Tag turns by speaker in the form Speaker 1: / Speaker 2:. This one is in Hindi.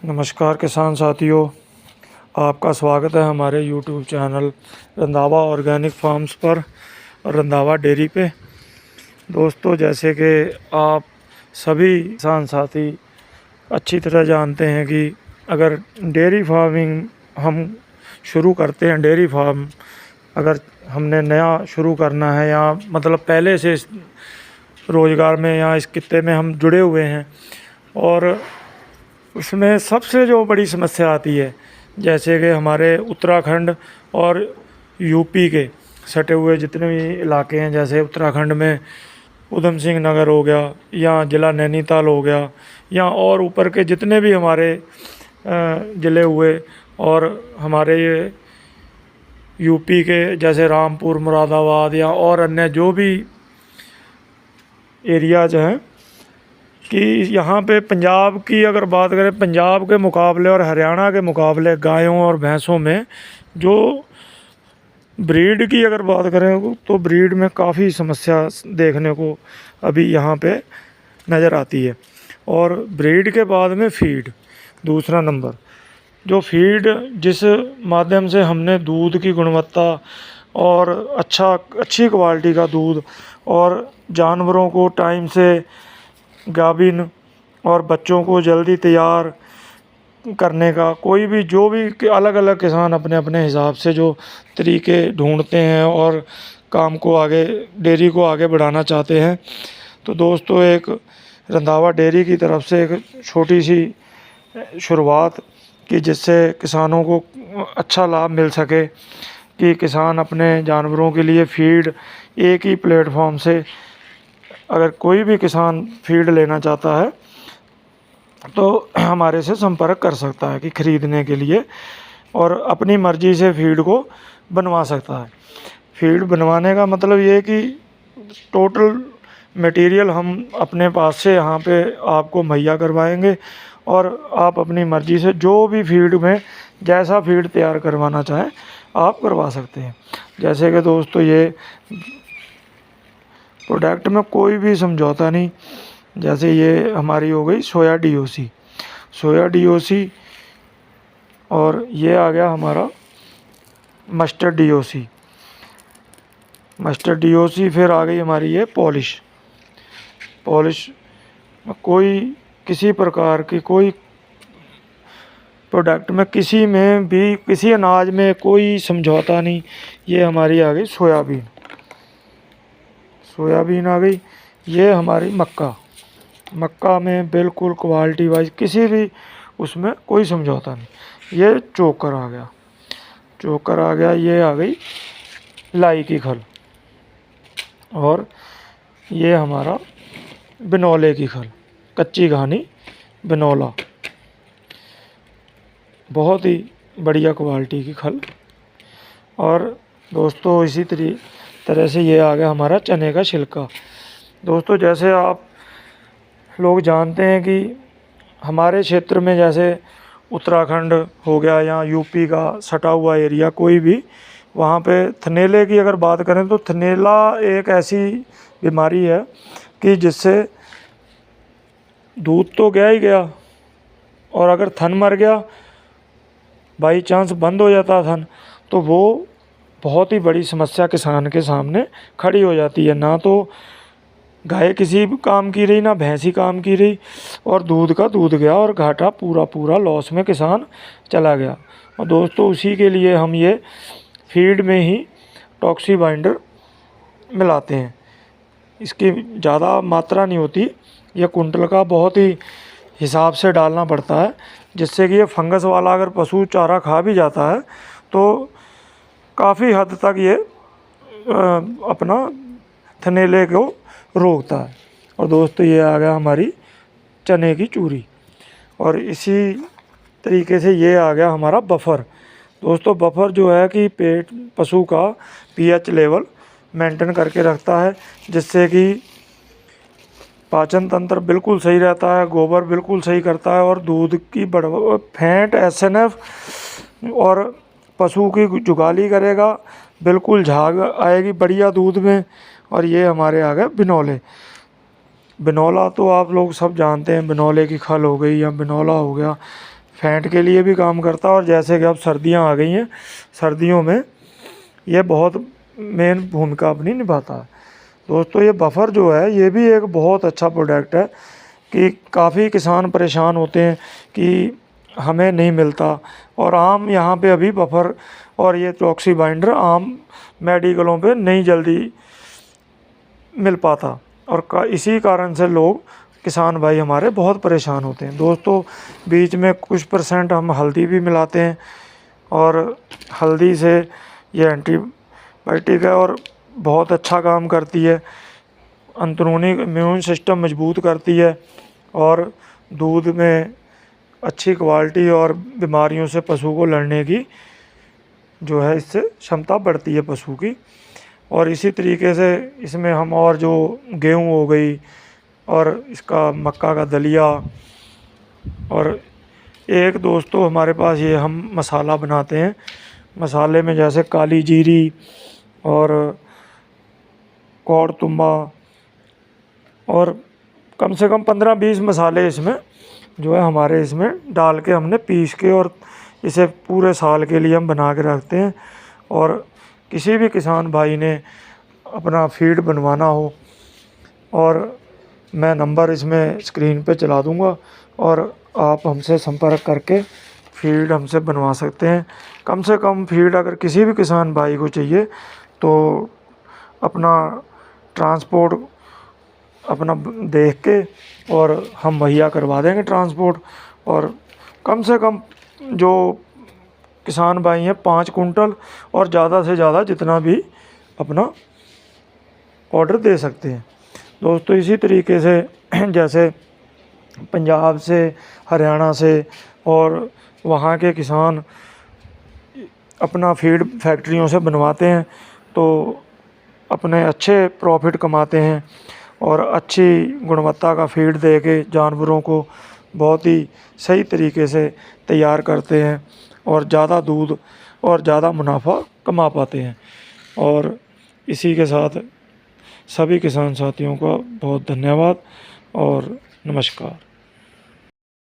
Speaker 1: नमस्कार किसान साथियों, आपका स्वागत है हमारे YouTube channel Randhawa organic farms पर और रंधावा डेयरी पे। दोस्तों, जैसे कि आप सभी किसान साथी अच्छी तरह जानते हैं कि अगर डेयरी फार्मिंग हम शुरू करते हैं, डेयरी फार्म अगर हमने नया शुरू करना है या मतलब पहले से इस रोज़गार में या इस कित्ते में हम जुड़े हुए हैं, और उसमें सबसे जो बड़ी समस्या आती है, जैसे कि हमारे उत्तराखंड और यूपी के सटे हुए जितने भी इलाके हैं, जैसे उत्तराखंड में उधम सिंह नगर हो गया या ज़िला नैनीताल हो गया या और ऊपर के जितने भी हमारे ज़िले हुए, और हमारे ये यूपी के जैसे रामपुर, मुरादाबाद या और अन्य जो भी एरियाज हैं, कि यहाँ पे पंजाब की अगर बात करें, पंजाब के मुकाबले और हरियाणा के मुकाबले गायों और भैंसों में जो ब्रीड की अगर बात करें तो ब्रीड में काफ़ी समस्या देखने को अभी यहाँ पे नज़र आती है। और ब्रीड के बाद में फीड दूसरा नंबर, जो फीड जिस माध्यम से हमने दूध की गुणवत्ता और अच्छी क्वालिटी का दूध और जानवरों को टाइम से गाभिन और बच्चों को जल्दी तैयार करने का, कोई भी जो भी अलग अलग किसान अपने अपने हिसाब से जो तरीके ढूंढते हैं और काम को आगे, डेयरी को आगे बढ़ाना चाहते हैं, तो दोस्तों एक रंधावा डेयरी की तरफ से एक छोटी सी शुरुआत कि जिससे किसानों को अच्छा लाभ मिल सके, कि किसान अपने जानवरों के लिए फीड एक ही प्लेटफॉर्म से, अगर कोई भी किसान फीड लेना चाहता है तो हमारे से संपर्क कर सकता है कि ख़रीदने के लिए, और अपनी मर्ज़ी से फीड को बनवा सकता है। फीड बनवाने का मतलब ये कि टोटल मटेरियल हम अपने पास से यहाँ पे आपको मुहैया करवाएंगे, और आप अपनी मर्ज़ी से जो भी फीड में जैसा फीड तैयार करवाना चाहें आप करवा सकते हैं। जैसे कि दोस्तों, ये प्रोडक्ट में कोई भी समझौता नहीं। जैसे ये हमारी हो गई सोया डीओसी, और ये आ गया हमारा मस्टर्ड डीओसी, फिर आ गई हमारी ये पॉलिश। कोई किसी प्रकार की कोई प्रोडक्ट में किसी में भी किसी अनाज में कोई समझौता नहीं। ये हमारी आ गई सोयाबीन आ गई। ये हमारी मक्का में बिल्कुल क्वालिटी वाइज किसी भी उसमें कोई समझौता नहीं। ये चोकर आ गया। ये आ गई लाई की खल, और ये हमारा बिनौले की खल, कच्ची घानी बिनौला, बहुत ही बढ़िया क्वालिटी की खल। और दोस्तों इसी तरह से ये आ गया हमारा चने का छिलका। दोस्तों, जैसे आप लोग जानते हैं कि हमारे क्षेत्र में जैसे उत्तराखंड हो गया या यूपी का सटा हुआ एरिया, कोई भी वहाँ पे थनैले की अगर बात करें तो थनैला एक ऐसी बीमारी है कि जिससे दूध तो गया ही गया, और अगर थन मर गया, बाई चांस बंद हो जाता थन, तो वो बहुत ही बड़ी समस्या किसान के सामने खड़ी हो जाती है। ना तो गाय किसी काम की रही, ना भैंसी काम की रही, और दूध का दूध गया और घाटा पूरा लॉस में किसान चला गया। और दोस्तों, उसी के लिए हम ये फीड में ही टॉक्सी बाइंडर मिलाते हैं। इसकी ज़्यादा मात्रा नहीं होती, यह कुंटल का बहुत ही हिसाब से डालना पड़ता है, जिससे कि ये फंगस वाला अगर पशु चारा खा भी जाता है तो काफ़ी हद तक ये अपना थनैले को रोकता है। और दोस्तों, ये आ गया हमारी चने की चूरी, और इसी तरीके से ये आ गया हमारा बफर। दोस्तों, बफर जो है कि पेट पशु का पीएच लेवल मेंटेन करके रखता है, जिससे कि पाचन तंत्र बिल्कुल सही रहता है, गोबर बिल्कुल सही करता है, और दूध की फैट एसएनएफ और पशु की जुगाली करेगा, बिल्कुल झाग आएगी बढ़िया दूध में। और ये हमारे आ गए बिनौला तो आप लोग सब जानते हैं, बिनौले की खल हो गई या बिनौला हो गया। फैट के लिए भी काम करता है। और जैसे कि अब सर्दियां आ गई हैं, सर्दियों में ये बहुत मेन भूमिका अपनी निभाता है। दोस्तों ये बफर जो है ये भी एक बहुत अच्छा प्रोडक्ट है कि काफ़ी किसान परेशान होते हैं कि हमें नहीं मिलता। और आम यहाँ पे अभी बफर और ये टॉक्सी बाइंडर आम मेडिकलों पे नहीं जल्दी मिल पाता, और इसी कारण से लोग किसान भाई हमारे बहुत परेशान होते हैं। दोस्तों बीच में कुछ % हम हल्दी भी मिलाते हैं, और हल्दी से ये एंटीबायोटिक है और बहुत अच्छा काम करती है, अंदरूनी इम्यून सिस्टम मजबूत करती है, और दूध में अच्छी क्वालिटी और बीमारियों से पशु को लड़ने की जो है इससे क्षमता बढ़ती है पशु की। और इसी तरीके से इसमें हम और जो गेहूँ हो गई और इसका मक्का का दलिया, और एक दोस्तों हमारे पास ये हम मसाला बनाते हैं, मसाले में जैसे काली जीरी और कौड़ तुम्बा और कम से कम 15-20 मसाले इसमें जो है हमारे इसमें डाल के हमने पीस के, और इसे पूरे साल के लिए हम बना के रखते हैं। और किसी भी किसान भाई ने अपना फीड बनवाना हो, और मैं नंबर इसमें स्क्रीन पे चला दूंगा, और आप हमसे संपर्क करके फीड हमसे बनवा सकते हैं। कम से कम फीड अगर किसी भी किसान भाई को चाहिए तो अपना ट्रांसपोर्ट अपना देख के और हम मुहैया करवा देंगे ट्रांसपोर्ट। और कम से कम जो किसान भाई हैं 5 कुंटल और ज़्यादा से ज़्यादा जितना भी अपना ऑर्डर दे सकते हैं। दोस्तों इसी तरीके से जैसे पंजाब से, हरियाणा से और वहाँ के किसान अपना फीड फैक्ट्रियों से बनवाते हैं तो अपने अच्छे प्रॉफिट कमाते हैं, और अच्छी गुणवत्ता का फीड दे के जानवरों को बहुत ही सही तरीके से तैयार करते हैं, और ज़्यादा दूध और ज़्यादा मुनाफा कमा पाते हैं। और इसी के साथ सभी किसान साथियों का बहुत धन्यवाद और नमस्कार।